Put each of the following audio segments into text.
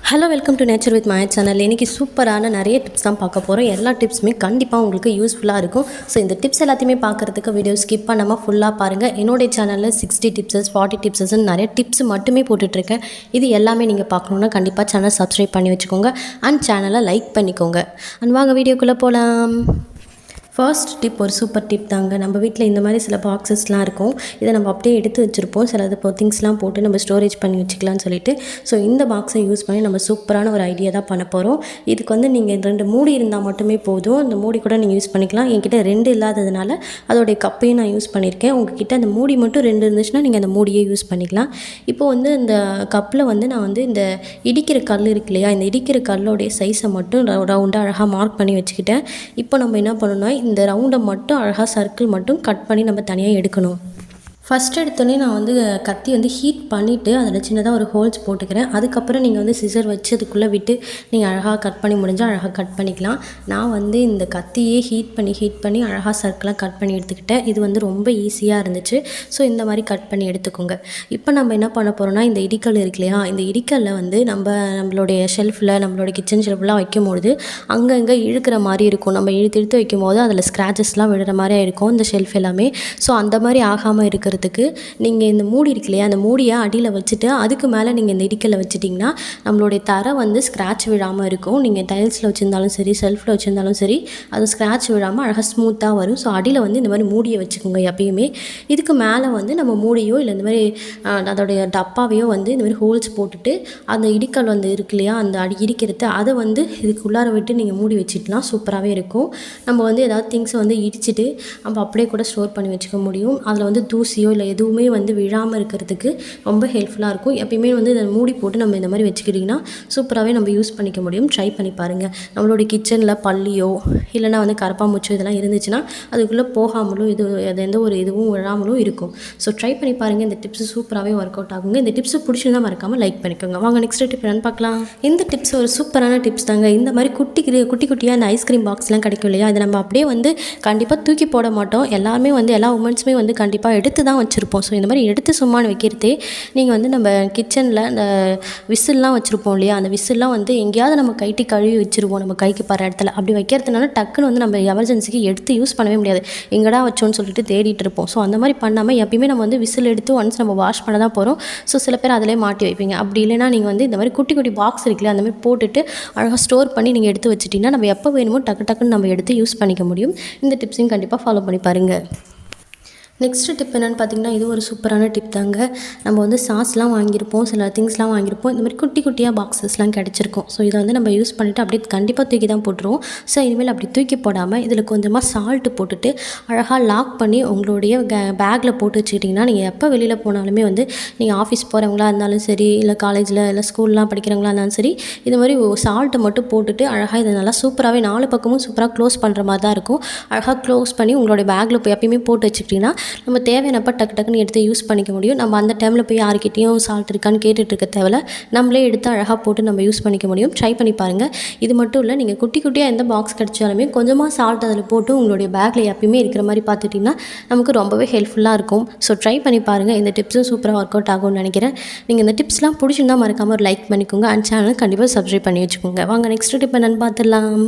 Hello welcome to nature with my channel. இன்றைக்கி சூப்பரான நிறைய டிப்ஸ் தான் பார்க்க போகிறோம். எல்லா டிப்ஸுமே கண்டிப்பாக உங்களுக்கு யூஸ்ஃபுல்லாக இருக்கும். ஸோ இந்த டிப்ஸ் எல்லாத்தையுமே பார்க்குறதுக்கு வீடியோ ஸ்கிப் பண்ணாமல் ஃபுல்லாக பாருங்கள். என்னுடைய சேனலில் 60 டிப்ஸஸ் 40 டிப்ஸஸ்ன்னு நிறைய டிப்ஸ் மட்டுமே போட்டுட்ருக்கேன். இது எல்லாமே நீங்கள் பார்க்கணுன்னா கண்டிப்பாக சேனல் சப்ஸ்கிரைப் பண்ணி வச்சுக்கோங்க அண்ட் சேனலை லைக் பண்ணிக்கோங்க. அண்ட் வாங்க வீடியோக்குள்ளே போகலாம். ஃபர்ஸ்ட் டிப் ஒரு சூப்பர் டிப் தாங்க. நம்ம வீட்டில் இந்த மாதிரி சில பாக்ஸஸ்லாம் இருக்கும். இதை நம்ம அப்படியே எடுத்து வச்சுருப்போம். சில இது திங்ஸ்லாம் போட்டு நம்ம ஸ்டோரேஜ் பண்ணி வச்சுக்கலாம்னு சொல்லிட்டு ஸோ இந்த பாக்ஸை யூஸ் பண்ணி நம்ம சூப்பரான ஒரு ஐடியா தான் பண்ண போகிறோம். இதுக்கு வந்து நீங்கள் 2 மூடி இருந்தால் மட்டுமே போதும். அந்த மூடி கூட நீங்கள் யூஸ் பண்ணிக்கலாம். என்கிட்ட 2 இல்லாததுனால அதோடைய கப்பையும் நான் யூஸ் பண்ணியிருக்கேன். உங்ககிட்ட அந்த மூடி மட்டும் 2 இருந்துச்சுன்னா நீங்கள் அந்த மூடியே யூஸ் பண்ணிக்கலாம். இப்போ வந்து இந்த கப்பில் வந்து நான் வந்து இந்த இடிக்கிற கல் இருக்கு இல்லையா, இந்த இடிக்கிற கல்லோடைய சைஸை மட்டும் ரவுண்டாக அழகாக மார்க் பண்ணி வச்சுக்கிட்டேன். இப்போ நம்ம என்ன பண்ணணும்னா இந்த ரவுண்டை மட்டும் அழகாக சர்க்கிள் மட்டும் கட் பண்ணி நம்ம தனியாக எடுக்கணும். ஃபஸ்ட் எடுத்தோடனே நான் வந்து கத்தி வந்து ஹீட் பண்ணிவிட்டு அதில் சின்னதாக ஒரு ஹோல்ஸ் போட்டுக்கிறேன். அதுக்கப்புறம் நீங்கள் வந்து சிசர் வச்சு அதுக்குள்ளே விட்டு நீங்கள் அழகாக கட் பண்ணி முடிஞ்சால் அழகாக கட் பண்ணிக்கலாம். நான் வந்து இந்த கத்தியே ஹீட் பண்ணி அழகாக சர்க்கிளாக கட் பண்ணி எடுத்துக்கிட்டேன். இது வந்து ரொம்ப ஈஸியாக இருந்துச்சு. ஸோ இந்த மாதிரி கட் பண்ணி எடுத்துக்கோங்க. இப்போ நம்ம என்ன பண்ண போகிறோம்னா இந்த இடிக்கல் இருக்கு இல்லையா, இந்த இடிக்கல்ல வந்து நம்மளுடைய ஷெல்ஃபில் நம்மளுடைய கிச்சன் ஷெல்ஃப்லாம் வைக்கும்போது அங்கங்கே இழுக்கிற மாதிரி இருக்கும். நம்ம இழுத்து வைக்கும் போது அதில் ஸ்க்ராச்சஸ்லாம் விழுற மாதிரி இருக்கும் இந்த ஷெல்ஃப் எல்லாமே. ஸோ அந்த மாதிரி ஆகாமல் இருக்கிறதுக்கு நீங்கள் இந்த மூடி இருக்கு இல்லையா, அந்த மூடியை அடியில் வச்சுட்டு அதுக்கு மேலே நீங்கள் இந்த இடிக்கலை வச்சுட்டிங்கன்னா நம்மளுடைய தரை வந்து ஸ்க்ராட்ச் விழாமல் இருக்கும். நீங்கள் டைல்ஸில் வச்சுருந்தாலும் சரி ஷெல்ஃபில் வச்சுருந்தாலும் சரி அது ஸ்க்ராட்ச் விழாமல் அழகாக ஸ்மூத்தாக வரும். ஸோ அடியில் வந்து இந்த மாதிரி மூடியை வச்சுக்கோங்க எப்பயுமே. இதுக்கு மேலே வந்து நம்ம மூடியோ இல்லை இந்த மாதிரி அதோடைய டப்பாவையோ வந்து இந்த மாதிரி ஹோல்ஸ் போட்டுட்டு அந்த இடிக்கல் வந்து இருக்கு இல்லையா, அந்த இடிக்கிறது அதை வந்து இதுக்குள்ளார விட்டு நீங்கள் மூடி வச்சுக்கலாம். சூப்பராகவே இருக்கும். நம்ம வந்து ஏதாவது திங்ஸை வந்து இடிச்சிட்டு நம்ம அப்படியே கூட ஸ்டோர் பண்ணி வச்சுக்க முடியும். அதில் வந்து தூசியோ இல்லை எதுவுமே வந்து விழாமல் இருக்கிறதுக்கு ரொம்ப ஹெல்ப்ஃபுல்லாக இருக்கும். எப்பயுமே வந்து இதை மூடி போட்டு நம்ம இந்த மாதிரி வச்சுக்கிட்டிங்கன்னா சூப்பராகவே நம்ம யூஸ் பண்ணிக்க முடியும். ட்ரை பண்ணி பாருங்கள். நம்மளுடைய கிச்சனில் பல்லியோ இல்லைனா வந்து கரப்பாம்பூச்சோ இதெல்லாம் இருந்துச்சுன்னா அதுக்குள்ளே போகாமலும் எந்த ஒரு இதுவும் விழாமலும் இருக்கும். ஸோ ட்ரை பண்ணி பாருங்கள். இந்த டிப்ஸ் சூப்பராகவே ஒர்க் அவுட் ஆகுங்க. இந்த டிப்ஸ் பிடிச்சிருந்தா மறக்காமல் லைக் பண்ணிக்கோங்க. வாங்க நெக்ஸ்ட் டிப் என்னன்னு பார்க்கலாம். இந்த டிப்ஸ் ஒரு சூப்பரான டிப்ஸ் தாங்க. இந்த மாதிரி குட்டியாக அந்த ஐஸ்கிரீம் பாக்ஸ்லாம் கிடைக்கும் இல்லையா, அதை நம்ம அப்படியே வந்து கண்டிப்பாக தூக்கி போட மாட்டோம். எல்லாருமே வந்து எல்லா உமன்ஸுமே வந்து கண்டிப்பாக எடுத்து தான் வச்சுருப்போம். ஸோ இந்த மாதிரி எடுத்து சும்மானு வைக்கிறதே நீங்கள் வந்து நம்ம கிச்சனில் அந்த விசில்லாம் வச்சுருப்போம் இல்லையா, அந்த விசில்லாம் வந்து எங்கேயாவது நம்ம கழுவி வச்சுருவோம் நம்ம கைக்கு பற இடத்துல. அப்படி வைக்கிறதுனால டக்குன்னு வந்து நம்ம எமர்ஜென்சிக்கு எடுத்து யூஸ் பண்ணவே முடியாது. எங்கடா வச்சோன்னு சொல்லிட்டு தேடிட்டு இருப்போம். ஸோ அந்த மாதிரி பண்ணாமல் எப்பயுமே நம்ம வந்து விசில் எடுத்து ஒன்ஸ் நம்ம வாஷ் பண்ண தான் போகிறோம். ஸோ சில பேர் அதிலே மாட்டி வைப்பீங்க. அப்படி இல்லைனா நீங்கள் வந்து இந்த மாதிரி குட்டி பாக்ஸ் இருக்குல்ல, அந்த மாதிரி போட்டுட்டு அழகாக ஸ்டோர் பண்ணி நீங்கள் எடுத்து வச்சுட்டிங்கன்னா நம்ம எப்போ வேணுமோ டக்குன்னு நம்ம எடுத்து யூஸ் பண்ணிக்க முடியும். இந்த டிப்ஸையும் கண்டிப்பாக ஃபாலோ பண்ணி பாருங்கள். நெக்ஸ்ட் டிப் என்னென்னு பார்த்தீங்கன்னா, இது ஒரு சூப்பரான டிப் தாங்க. நம்ம வந்து சாஸ்லாம் வாங்கியிருப்போம், சில திங்ஸ்லாம் வாங்கியிருப்போம். இந்த மாதிரி குட்டியாக பாக்ஸஸ்லாம் கிடச்சிருக்கும். ஸோ இதை வந்து நம்ம யூஸ் பண்ணிவிட்டு அப்படியே கண்டிப்பாக தூக்கி தான் போட்டுருவோம். ஸோ இனிமேல் அப்படி தூக்கி போடாமல் இதில் கொஞ்சமாக சால்ட்டு போட்டுட்டு அழகாக லாக் பண்ணி உங்களுடைய பேக்கில் போட்டு வச்சுக்கிட்டிங்கன்னா நீங்கள் எப்போ வெளியில் போனாலுமே வந்து நீங்கள் ஆஃபீஸ் போகிறவங்களா இருந்தாலும் சரி, இல்லை காலேஜில் இல்லை ஸ்கூல்லாம் படிக்கிறவங்களா இருந்தாலும் சரி, இது மாதிரி சால்ட்டை மட்டும் போட்டுட்டு அழகாக இதை நல்லா சூப்பராகவே 4 பக்கமும் சூப்பராக க்ளோஸ் பண்ணுற மாதிரி தான் இருக்கும். அழகாக க்ளோஸ் பண்ணி உங்களுடைய பேக்கில் போய் எப்பயுமே போட்டு வச்சுக்கிட்டிங்கன்னா நம்ம தேவையானப்போ டக்குன்னு எடுத்து யூஸ் பண்ணிக்க முடியும். நம்ம அந்த டைமில் போய் யார்கிட்டையும் சால்ட் இருக்கான்னு கேட்டுட்டு இருக்க தேவையில்ல. நம்மளே எடுத்து அழகாக போட்டு நம்ம யூஸ் பண்ணிக்க முடியும். ட்ரை பண்ணி பாருங்கள். இது மட்டும் இல்லை, நீங்கள் குட்டியாக எந்த பாக்ஸ் கிடச்சாலுமே கொஞ்சமாக சால்ட் அதில் போட்டு உங்களுடைய பேக்கில் எப்பயுமே இருக்கிற மாதிரி பார்த்துட்டிங்கன்னா நமக்கு ரொம்பவே ஹெல்ப்ஃபுல்லாக இருக்கும். ஸோ ட்ரை பண்ணி பாருங்கள். இந்த டிப்ஸும் சூப்பராக ஒர்க் அவுட் ஆகும்னு நினைக்கிறேன். நீங்கள் இந்த டிப்ஸ்லாம் பிடிச்சிருந்தால் மறக்காமல் ஒரு லைக் பண்ணிக்கோங்க அண்ட் சேனல் கண்டிப்பாக சப்ஸ்கிரைப் பண்ணி வச்சுக்கோங்க. வாங்க நெக்ஸ்ட் டிப் என்னென்னு பார்த்துடலாம்.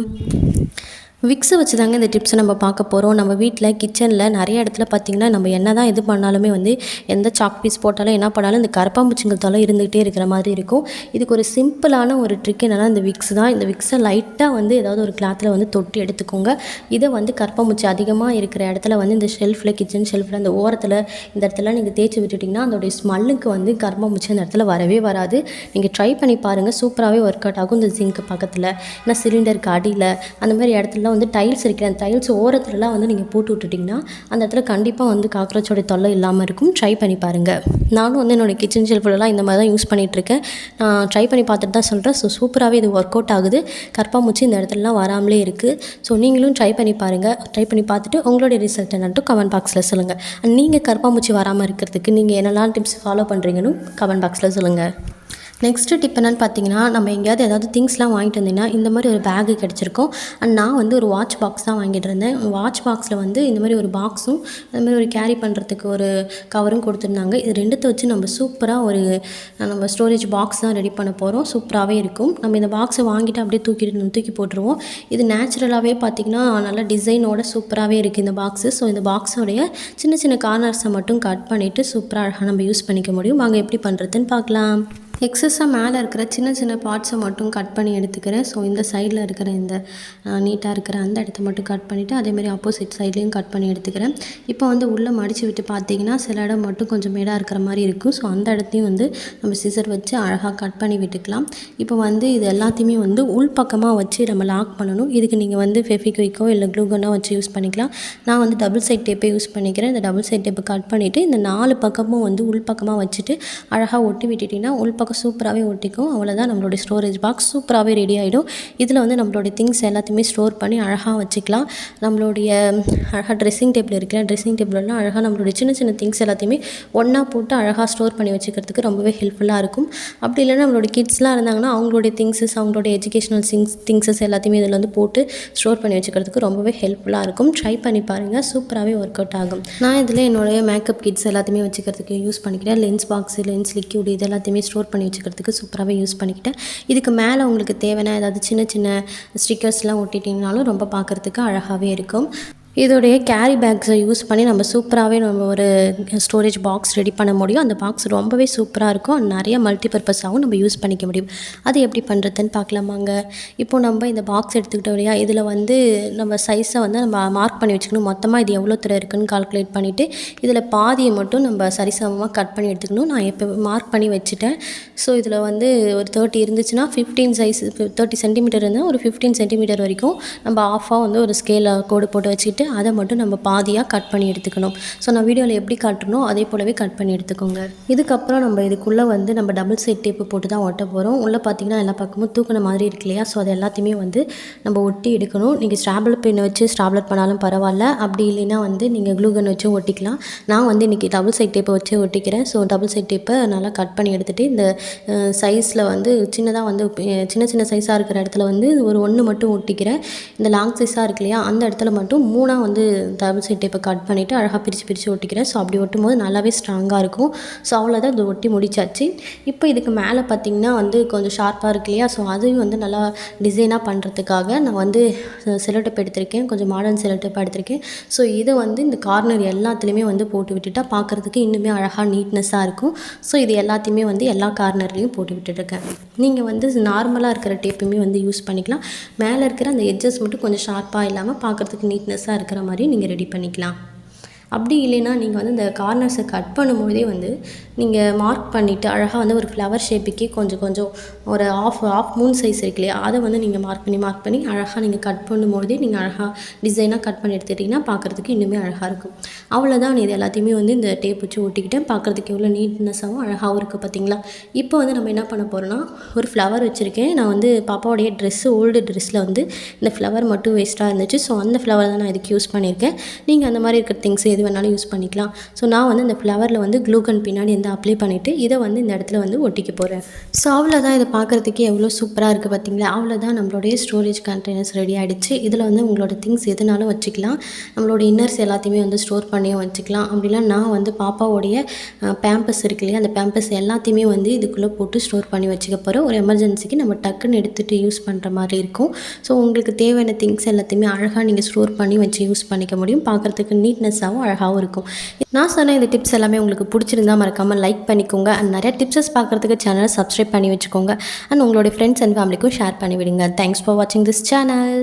விக்ஸை வச்சு தாங்க இந்த டிப்ஸை நம்ம பார்க்க போகிறோம். நம்ம வீட்டில் கிச்சனில் நிறைய இடத்துல பார்த்திங்கன்னா நம்ம என்ன தான் இது பண்ணாலுமே வந்து எந்த சாக் பீஸ் போட்டாலும் என்ன பண்ணாலும் இந்த கரப்பாம்பூச்சிங்கள் தொல்லை இருந்துகிட்டே இருக்கிற மாதிரி இருக்கும். இதுக்கு ஒரு சிம்பிளான ஒரு ட்ரிக் என்னென்னா இந்த விக்ஸ் தான். இந்த விக்ஸை லைட்டாக வந்து ஏதாவது ஒரு கிளாத்தில் வந்து தொட்டி எடுத்துக்கோங்க. இதை வந்து கரப்பாம்பூச்சி அதிகமாக இருக்கிற இடத்துல வந்து இந்த ஷெல்ஃபில் கிச்சன் ஷெல்ஃபில் அந்த ஓரத்தில் இந்த இடத்துல நீங்கள் தேய்ச்சி விட்டுட்டிங்கன்னா அதோடைய ஸ்மெல்லுக்கு வந்து கரப்பாம்பூச்சி அந்த இடத்துல வரவே வராது. நீங்கள் ட்ரை பண்ணி பாருங்கள். சூப்பராகவே ஒர்க் அவுட் ஆகும். இந்த சிங்க்கு பக்கத்தில் ஏன்னா சிலிண்டருக்கு அடியில் அந்த மாதிரி இடத்துல வந்து டைல்ஸ் இருக்கிற அந்த டைல்ஸ் ஓரத்துலலாம் வந்து நீங்கள் போட்டு விட்டுட்டிங்கன்னா அந்த இடத்துல கண்டிப்பாக வந்து காக்ரோச்சோட தொல்லை இல்லாமல் இருக்கும். ட்ரை பண்ணி பாருங்கள். நானும் வந்து என்னோடய கிச்சன் ஷெல்ஃப்லாம் இந்த மாதிரி தான் யூஸ் பண்ணிகிட்ருக்கேன். நான் ட்ரை பண்ணி பார்த்துட்டு தான் சொல்கிறேன். ஸோ சூப்பராகவே இது ஒர்க் அவுட் ஆகுது. கரப்பாம்பூச்சி இந்த இடத்துலலாம் வராமலே இருக்குது. ஸோ நீங்களும் ட்ரை பண்ணி பாருங்கள். ட்ரை பண்ணி பார்த்துட்டு உங்களுடைய ரிசல்ட் என்னன்ட்டு கமெண்ட் பாக்ஸில் சொல்லுங்கள். நீங்கள் கரப்பாம்பூச்சி வராமல் இருக்கிறதுக்கு நீங்கள் என்னெல்லாம் டிப்ஸ் ஃபாலோ பண்ணுறீங்கன்னு கமெண்ட் பாக்ஸில் சொல்லுங்கள். நெக்ஸ்ட்டு டிப் என்னென்னு பார்த்தீங்கன்னா, நம்ம எங்கேயாவது ஏதாவது திங்ஸ்லாம் வாங்கிட்டு வந்தீங்கன்னா, இந்த மாதிரி ஒரு பேகு கிடச்சிருக்கும். அண்ட் நான் வந்து ஒரு வாட்ச் பாக்ஸ் தான் வாங்கிட்டு இருந்தேன். வாட்ச் பாக்ஸில் வந்து இந்த மாதிரி ஒரு பாக்ஸும், அது மாதிரி ஒரு கேரி பண்ணுறதுக்கு ஒரு கவரும் கொடுத்துருந்தாங்க. இது 2த்த வச்சு நம்ம சூப்பராக ஒரு நம்ம ஸ்டோரேஜ் பாக்ஸ் தான் ரெடி பண்ண போகிறோம். சூப்பராகவே இருக்கும். நம்ம இந்த பாக்ஸை வாங்கிட்டு அப்படியே தூக்கி போட்டுருவோம். இது நேச்சுரலாகவே பார்த்திங்கன்னா நல்லா டிசைனோட சூப்பராகவே இருக்குது இந்த பாக்ஸு. ஸோ இந்த பாக்ஸோடைய சின்ன சின்ன கார்னர்ஸை மட்டும் கட் பண்ணிவிட்டு சூப்பராக அழகாக நம்ம யூஸ் பண்ணிக்க முடியும். வாங்க எப்படி பண்ணுறதுன்னு பார்க்கலாம். எக்ஸஸாக மேலே இருக்கிற சின்ன சின்ன பார்ட்ஸை மட்டும் கட் பண்ணி எடுத்துக்கிறேன். ஸோ இந்த சைடில் இருக்கிற இந்த நீட்டாக இருக்கிற அந்த இடத்த மட்டும் கட் பண்ணிவிட்டு அதேமாதிரி ஆப்போசிட் சைட்லேயும் கட் பண்ணி எடுத்துக்கிறேன். இப்போ வந்து உள்ளே மடித்து விட்டு பார்த்தீங்கன்னா சில இடம் மட்டும் கொஞ்சம் மேடாக இருக்கிற மாதிரி இருக்கும். ஸோ அந்த இடத்தையும் வந்து நம்ம சிசர் வச்சு அழகாக கட் பண்ணி விட்டுக்கலாம். இப்போ வந்து இது எல்லாத்தையுமே வந்து உள்பக்கமாக வச்சு நம்ம லாக் பண்ணணும். இதுக்கு நீங்கள் வந்து ஃபெவிக்விக்கோ இல்லை க்ளூகனோ வச்சு யூஸ் பண்ணிக்கலாம். நான் வந்து டபுள் சைட் டேப்பே யூஸ் பண்ணிக்கிறேன். இந்த டபுள் சைட் டேப்பை கட் பண்ணிவிட்டு இந்த 4 பக்கமும் வந்து உள்பக்கமாக வச்சுட்டு அழகாக ஒட்டி விட்டுட்டிங்கன்னா உள்பக்கம் சூப்பராகவே ஒட்டிக்கும். அவ்வளோதான், நம்மளுடைய ஸ்டோரேஜ் பாக்ஸ் சூப்பராகவே ரெடி ஆகிடும். இதில் வந்து நம்மளுடைய திங்ஸ் எல்லாத்தையுமே ஸ்டோர் பண்ணி அழகாக வச்சுக்கலாம். நம்மளுடைய அழகாக ட்ரெஸ்ஸிங் டேபிள் இருக்கிற ட்ரெஸ்ஸிங் டேபிளெலாம் அழகாக நம்மளுடைய சின்ன சின்ன திங்ஸ் எல்லாத்தையுமே ஒன்றா போட்டு அழகாக ஸ்டோர் பண்ணி வச்சுக்கிறதுக்கு ரொம்பவே ஹெல்ப்ஃபுல்லாக இருக்கும். அப்படி இல்லைன்னா நம்மளுடைய கிட்ஸ்லாம் இருந்தாங்கன்னா அவங்களுடைய அவங்களுடைய எஜுகேஷனல் திங்ஸஸ் எல்லாத்தையுமே இதில் வந்து போட்டு ஸ்டோர் பண்ணி வச்சுக்கிறதுக்கு ரொம்பவே ஹெல்ப்ஃபுல்லாக இருக்கும். ட்ரை பண்ணி பாருங்கள், சூப்பராகவே ஒர்க் அவுட் ஆகும். நான் இதில் என்னுடைய மேக்கப் கிட்ஸ் எல்லாத்தையுமே வச்சுக்கிறதுக்கு யூஸ் பண்ணிக்கிறேன். லென்ஸ் பாக்ஸு, லென்ஸ் லிக்யூட் இது எல்லாத்தையுமே ஸ்டோர் பண்ணி வச்சுக்கிறதுக்கு சூப்பராகவே யூஸ் பண்ணிக்கிட்டேன். இதுக்கு மேலே உங்களுக்கு தேவையான ஏதாவது சின்ன சின்ன ஸ்டிக்கர்ஸ்லாம் ஒட்டிட்டிங்கனாலும் ரொம்ப பார்க்குறதுக்கு அழகாகவே இருக்கும். இதோடைய கேரி பேக்ஸை யூஸ் பண்ணி நம்ம சூப்பராகவே நம்ம ஒரு ஸ்டோரேஜ் பாக்ஸ் ரெடி பண்ண முடியும். அந்த பாக்ஸ் ரொம்பவே சூப்பராக இருக்கும். நிறைய மல்டிபர்பஸாகவும் நம்ம யூஸ் பண்ணிக்க முடியும். அது எப்படி பண்ணுறதுன்னு பார்க்கலாமாங்க. இப்போது நம்ம இந்த பாக்ஸ் எடுத்துக்கிட்டோம் இல்லையா, இதில் வந்து நம்ம சைஸை வந்து நம்ம மார்க் பண்ணி வச்சுக்கணும். மொத்தமாக இது எவ்வளோ தூரம் இருக்குதுன்னு கால்குலேட் பண்ணிவிட்டு இதில் பாதியை மட்டும் நம்ம சரிசமமாக கட் பண்ணி எடுத்துக்கணும். நான் இப்போ மார்க் பண்ணி வச்சுட்டேன். ஸோ இதில் வந்து ஒரு 30 இருந்துச்சுன்னா 15 சைஸ் 30 சென்டிமீட்டர் இருந்தால் ஒரு 15 சென்டிமீட்டர் வரைக்கும் நம்ம ஆஃபாக வந்து ஒரு ஸ்கேலில் கோடு போட்டு வச்சுக்கிட்டு அதை மட்டும் நம்ம பாதியாக கட் பண்ணி எடுத்துக்கணும். ஸோ நான் வீடியோவில் எப்படி காட்டுறனோ அதே போலவே கட் பண்ணி எடுத்துக்கோங்க. இதுக்கப்புறம் நம்ம இதுக்குள்ளே வந்து நம்ம டபுள் சைட் டேப்பு போட்டு தான் ஒட்ட போகிறோம். உள்ளே பார்த்திங்கன்னா எல்லா பக்கமும் தூக்கின மாதிரி இருக்கு இல்லையா, ஸோ அது எல்லாத்தையுமே வந்து நம்ம ஒட்டி எடுக்கணும். நீங்கள் ஸ்டாப்லர் பென் வச்சு ஸ்டாப்லர் பண்ணாலும் பரவாயில்ல, அப்படி இல்லைன்னா வந்து நீங்கள் க்ளூகன் வச்சு ஒட்டிக்கலாம். நான் வந்து இன்றைக்கி டபுள் சைட் டேப்பை வச்சு ஒட்டிக்கிறேன். ஸோ டபுள் சைட் டேப்பை நல்லா கட் பண்ணி எடுத்துகிட்டு இந்த சைஸில் வந்து சின்னதாக வந்து சின்ன சின்ன சைஸாக இருக்கிற இடத்துல வந்து ஒரு 1 மட்டும் ஒட்டிக்கிறேன். இந்த லாங் சைஸாக இருக்கு இல்லையா, அந்த இடத்துல மட்டும் 3 வந்து டபுள் சைட் டேப்பை கட் பண்ணிவிட்டு அழகாக பிரித்து ஒட்டிக்கிறேன். ஸோ அப்படி ஒட்டும் போது நல்லாவே ஸ்ட்ராங்காக இருக்கும். ஸோ அவ்வளோதான், இது ஒட்டி முடிச்சாச்சு. இப்போ இதுக்கு மேலே பார்த்திங்கன்னா வந்து கொஞ்சம் ஷார்ப்பாக இருக்கு இல்லையா, ஸோ அதையும் வந்து நல்லா டிசைனாக பண்ணுறதுக்காக நான் வந்து செல்லோ டேப் எடுத்திருக்கேன். கொஞ்சம் மாடர்ன் செல்லோ டேப்பாக எடுத்திருக்கேன். ஸோ இதை வந்து இந்த கார்னர் எல்லாத்துலேயுமே வந்து போட்டு விட்டுட்டா பார்க்குறதுக்கு இன்னுமே அழகாக நீட்னஸாக இருக்கும். ஸோ இது எல்லாத்தையுமே வந்து எல்லா கார்னர்லேயும் போட்டு விட்டுருக்கேன். நீங்கள் வந்து நார்மலாக இருக்கிற டேப்புமே வந்து யூஸ் பண்ணிக்கலாம். மேலே இருக்கிற அந்த எட்ஜஸ் மட்டும் கொஞ்சம் ஷார்ப்பாக இல்லாமல் பார்க்குறதுக்கு நீட்னஸாக இருக்கிற மாதிரி நீங்கள் ரெடி பண்ணிக்கலாம். அப்படி இல்லைன்னா நீங்கள் வந்து இந்த கார்னர்ஸை கட் பண்ணும்போதே வந்து நீங்கள் மார்க் பண்ணிவிட்டு அழகாக வந்து ஒரு ஃப்ளவர் ஷேப்புக்கே கொஞ்சம் ஒரு ஆஃப் மூன் சைஸ் இருக்கு இல்லையா, அதை வந்து நீங்கள் மார்க் பண்ணி அழகாக நீங்கள் கட் பண்ணும்போதே நீங்கள் அழகாக டிசைனாக கட் பண்ணி எடுத்துக்கிட்டிங்கன்னா பார்க்குறதுக்கு இன்னுமே அழகாக இருக்கும். அவ்வளோதான், இது எல்லாத்தையுமே வந்து இந்த டேப் வச்சு ஒட்டிக்கிட்டேன். பார்க்குறதுக்கு எவ்வளோ நீட்னஸாகவும் அழகாகவும் இருக்குது பார்த்தீங்களா. இப்போ வந்து நம்ம என்ன பண்ண போகிறோன்னா, ஒரு ஃப்ளவர் வச்சுருக்கேன். நான் வந்து பாப்பாவுடைய ஓல்டு ட்ரெஸ்ஸில் வந்து இந்த ஃப்ளவர் மட்டும் வேஸ்ட்டாக இருந்துச்சு. ஸோ அந்த ஃப்ளவர் தான் நான் இதுக்கு யூஸ் பண்ணியிருக்கேன். நீங்கள் அந்த மாதிரி இருக்கிற திங்ஸ் எது வேணாலும் யூஸ் பண்ணிக்கலாம். ஸோ நான் வந்து இந்த ஃப்ளவரில் வந்து க்ளூகன் பின்னாடி வந்து அப்ளை பண்ணிவிட்டு இதை வந்து இந்த இடத்துல வந்து ஒட்டிக்க போகிறேன். ஸோ அவ்வளோதான், இதை பார்க்குறதுக்கு எவ்வளோ சூப்பராக இருக்குது பார்த்தீங்களா. அவ்வளோதான், நம்மளுடைய ஸ்டோரேஜ் கண்டெய்னர்ஸ் ரெடி ஆகிடுச்சு. இதில் வந்து உங்களோட திங்ஸ் எதுனாலும் வச்சுக்கலாம். நம்மளோட இன்னர்ஸ் எல்லாத்தையுமே வந்து ஸ்டோர் பண்ணியும் வச்சுக்கலாம். அப்படிலாம் நான் வந்து பாப்பாவோடைய பேம்பஸ் இருக்கு இல்லையா, அந்த பேம்பஸ் எல்லாத்தையுமே வந்து இதுக்குள்ளே போட்டு ஸ்டோர் பண்ணி வச்சுக்க போகிறோம். ஒரு எமர்ஜென்சிக்கு நம்ம டக்குன்னு எடுத்துகிட்டு யூஸ் பண்ணுற மாதிரி இருக்கும். ஸோ உங்களுக்கு தேவையான திங்ஸ் எல்லாத்தையுமே அழகாக நீங்கள் ஸ்டோர் பண்ணி வச்சு யூஸ் பண்ணிக்க முடியும். பார்க்குறதுக்கு நீட்னஸாகவும் அழகாகவும் இருக்கும். நான் சொன்ன இந்த டிப்ஸ் எல்லாமே உங்களுக்கு பிடிச்சிருந்தா மறக்காமல் லைக் பண்ணிக்கோங்க. அண்ட் நிறைய டிப்ஸஸ் பார்க்குறதுக்கு சேனலை சப்ஸ்கிரைப் பண்ணி வச்சுக்கோங்க. அண்ட் உங்களுடைய ஃப்ரெண்ட்ஸ் அண்ட் ஃபேமிலிக்கும் ஷேர் பண்ணி விடுங்க. தேங்க்ஸ் ஃபார் வாட்சிங் திஸ் சேனல்.